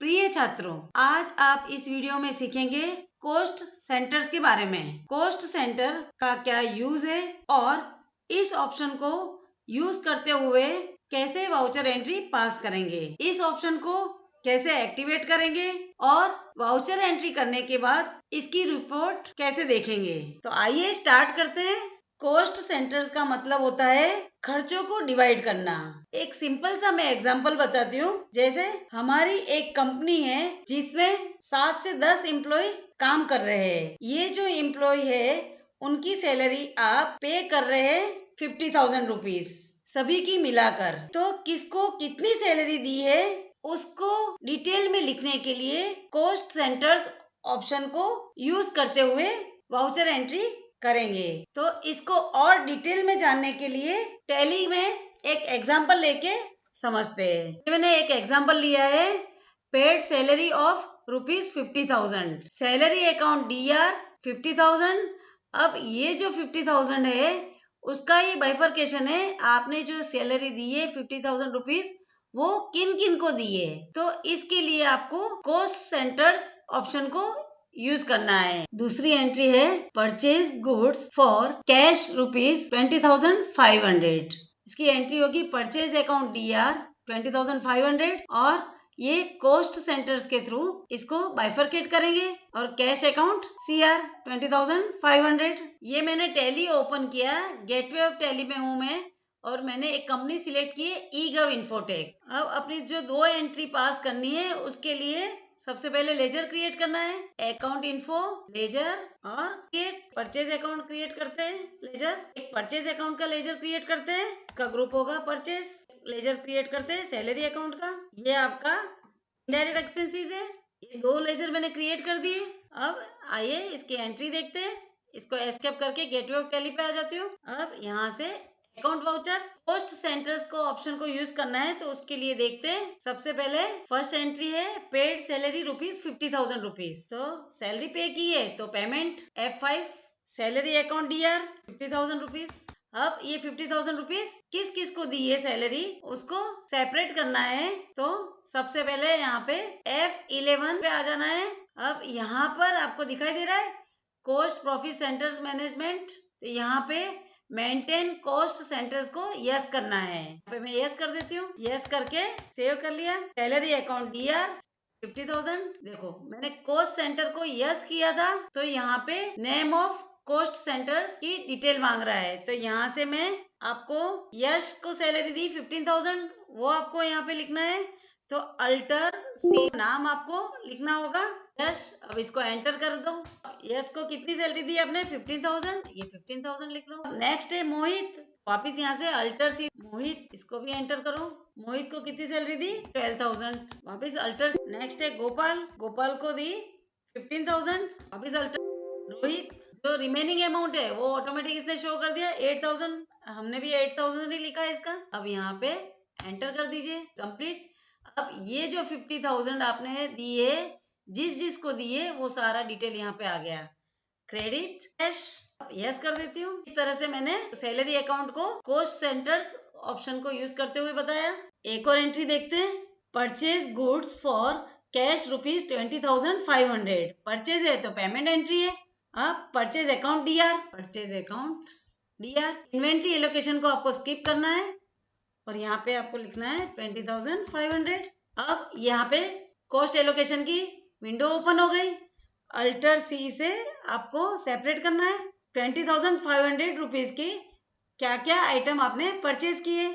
प्रिय छात्रों, आज आप इस वीडियो में सीखेंगे कॉस्ट सेंटर्स के बारे में। कॉस्ट सेंटर का क्या यूज है और इस ऑप्शन को यूज करते हुए कैसे वाउचर एंट्री पास करेंगे, इस ऑप्शन को कैसे एक्टिवेट करेंगे और वाउचर एंट्री करने के बाद इसकी रिपोर्ट कैसे देखेंगे। तो आइए स्टार्ट करते हैं। कॉस्ट सेंटर्स का मतलब होता है खर्चों को डिवाइड करना। एक सिंपल सा मैं एग्जांपल बताती हूँ। जैसे हमारी एक कंपनी है जिसमें 7 से 10 एम्प्लॉय काम कर रहे हैं। ये जो एम्प्लॉय है उनकी सैलरी आप पे कर रहे हैं 50,000 रुपीज सभी की मिलाकर। तो किसको कितनी सैलरी दी है उसको डिटेल में लिखने के लिए कॉस्ट सेंटर्स ऑप्शन को यूज करते हुए वाउचर एंट्री करेंगे। तो इसको और डिटेल में जानने के लिए टैली में एक एग्जांपल लेके समझते हैं। मैंने एक एग्जांपल लिया है, paid salary of ₹50,000, salary account DR 50,000। अब ये जो 50,000 है उसका ये बाइफरकेशन है। आपने जो सैलरी दी है 50,000 रुपीज वो किन किन को दी है। तो इसके लिए आपको कॉस्ट सेंटर्स ऑप्शन को यूज करना है। दूसरी एंट्री है परचेज गुड्स फॉर कैश ₹20,500। इसकी एंट्री होगी परचेज अकाउंट DR 20,500 और ये कॉस्ट सेंटर्स के थ्रू इसको बाइफरकेट करेंगे और कैश अकाउंट CR 20,500। ये मैंने टैली ओपन किया, गेटवे ऑफ टैली में हूँ मैं और मैंने एक कंपनी सिलेक्ट की है eGov Infotech। अब अपनी जो 2 एंट्री पास करनी है उसके लिए सबसे पहले लेजर क्रिएट करना है, अकाउंट इन्फो लेजर और परचेज अकाउंट क्रिएट करते हैं। लेजर एक परचेज अकाउंट का लेजर क्रिएट करते हैं, इसका ग्रुप होगा परचेज। लेजर क्रिएट करते हैं सैलरी अकाउंट का, ये आपका इनडायरेक्ट एक्सपेंसेस है। ये 2 लेजर मैंने क्रिएट कर दिए। अब आइए इसकी एंट्री देखते हैं। इसको एस्केप करके गेटवे ऑफ टैली पे आ जाती हूँ। अब यहाँ से अकाउंट वाउचर कॉस्ट सेंटर्स को ऑप्शन को यूज करना है तो उसके लिए देखते हैं। सबसे पहले फर्स्ट एंट्री है पेड सैलरी ₹50,000 रुपीज। तो सैलरी पे की है तो payment F5, salary account DR 50,000 rupees. अब ये 50,000 रुपीज किस किस को दी है सैलरी उसको सेपरेट करना है। तो सबसे पहले यहाँ पे F11 पे आ जाना है। अब यहाँ पर आपको दिखाई दे रहा है कॉस्ट प्रॉफिट सेंटर्स मैनेजमेंट। तो यहाँ पे मेंटेन कॉस्ट सेंटर्स को यस करना है। यहाँ पे मैं यस कर देती हूँ। यस करके सेव कर लिया। Salary account DR 50,000। देखो मैंने कॉस्ट सेंटर को यस किया था तो यहाँ पे नेम ऑफ कॉस्ट सेंटर्स की डिटेल मांग रहा है। तो यहाँ से मैं आपको यश को सैलरी दी 15,000 वो आपको यहाँ पे लिखना है। तो अल्टर सी नाम आपको लिखना होगा यश। अब इसको एंटर कर दो। यश को कितनी सैलरी दी आपने 15,000, ये 15,000 लिख लो। नेक्स्ट है मोहित, वापिस यहाँ से अल्टर सी मोहित, इसको भी एंटर करो। मोहित को कितनी सैलरी दी 12,000, वापिस अल्टर। नेक्स्ट है गोपाल, गोपाल को दी 15,000, वापिस अल्टर। रोहित, जो रिमेनिंग अमाउंट है वो ऑटोमेटिक इसने शो कर दिया 8,000, हमने भी 8,000 ही लिखा है इसका। अब यहाँ पे एंटर कर दीजिए, कंप्लीट। अब ये जो 50,000 आपने दी है जिस जिस को दी है वो सारा डिटेल यहाँ पे आ गया। क्रेडिट कैश यस कर देती हूँ। इस तरह से मैंने सैलरी अकाउंट को कॉस्ट सेंटर्स ऑप्शन को यूज करते हुए बताया। एक और एंट्री देखते हैं, purchase goods for cash ₹20,500। Purchase है तो पेमेंट एंट्री है। अब purchase account DR, purchase account DR। Inventory allocation को आपको स्किप करना है और यहाँ पे आपको लिखना है 20,500। अब यहाँ पे कॉस्ट एलोकेशन की विंडो ओपन हो गई। अल्टर C से आपको सेपरेट करना है 20,500 रुपीज की क्या क्या आइटम आपने परचेज किए।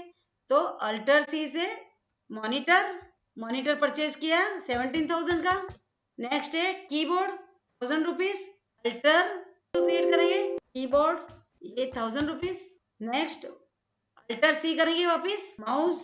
तो अल्टर C से मॉनिटर परचेज किया 17,000 का। नेक्स्ट है कीबोर्ड 1,000 रुपीज, अल्टर क्रिएट करेंगे कीबोर्ड ये 1,000 रुपीज। नेक्स्ट अल्टर C करेंगे वापिस माउस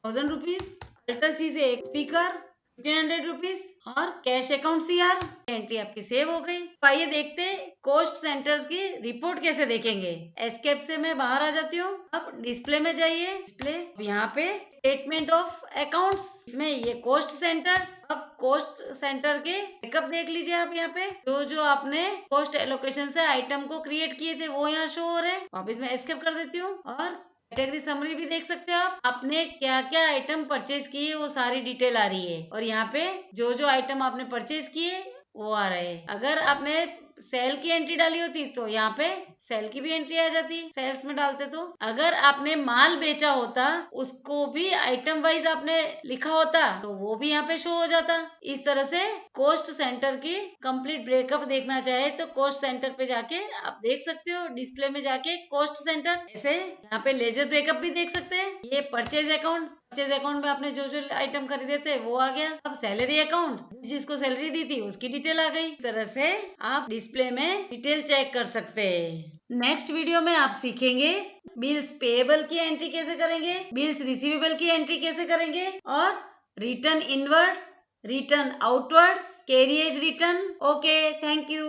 1,000 रुपीज, अल्टर C से एक स्पीकर 1,500 रुपीज और कैश अकाउंट CR। एंट्री आपकी सेव हो गई। तो आइए देखते हैं कॉस्ट सेंटर्स की रिपोर्ट कैसे देखेंगे। एस्केप से मैं बाहर आ जाती हूँ। अब डिस्प्ले में जाइए, डिस्प्ले यहाँ पे स्टेटमेंट ऑफ अकाउंट्स, इसमें ये कॉस्ट सेंटर्स। अब कॉस्ट सेंटर के बैकअप देख लीजिए आप। यहाँ पे जो आपने कॉस्ट एलोकेशन से आइटम को क्रिएट किए थे वो यहाँ शो हो रहे हैं। वापिस मैं एस्केप कर देती हूँ और कैटेगरी समरी भी देख सकते हो आप, आपने क्या क्या आइटम परचेज किए वो सारी डिटेल आ रही है, और यहाँ पे जो जो आइटम आपने परचेज किए वो आ रहे हैं। अगर आपने सेल की एंट्री डाली होती तो यहाँ पे सेल की भी एंट्री आ जाती, सेल्स में डालते तो। अगर आपने माल बेचा होता उसको भी आइटम वाइज आपने लिखा होता तो वो भी यहाँ पे शो हो जाता। इस तरह से कॉस्ट सेंटर की कंप्लीट ब्रेकअप देखना चाहे तो कॉस्ट सेंटर पे जाके आप देख सकते हो, डिस्प्ले में जाके कॉस्ट सेंटर। ऐसे यहाँ पे लेजर ब्रेकअप भी देख सकते हैं। ये परचेज अकाउंट, परचेज अकाउंट में आपने जो जो आइटम खरीदे थे वो आ गया। अब सैलरी अकाउंट, जिसको सैलरी दी थी उसकी डिटेल आ गई। इस तरह से आप डिस्प्ले में डिटेल चेक कर सकते हैं। नेक्स्ट वीडियो में आप सीखेंगे बिल्स पेएबल की एंट्री कैसे करेंगे, बिल्स रिसीवेबल की एंट्री कैसे करेंगे, और return inwards, return outwards, carriage return. Okay, thank you.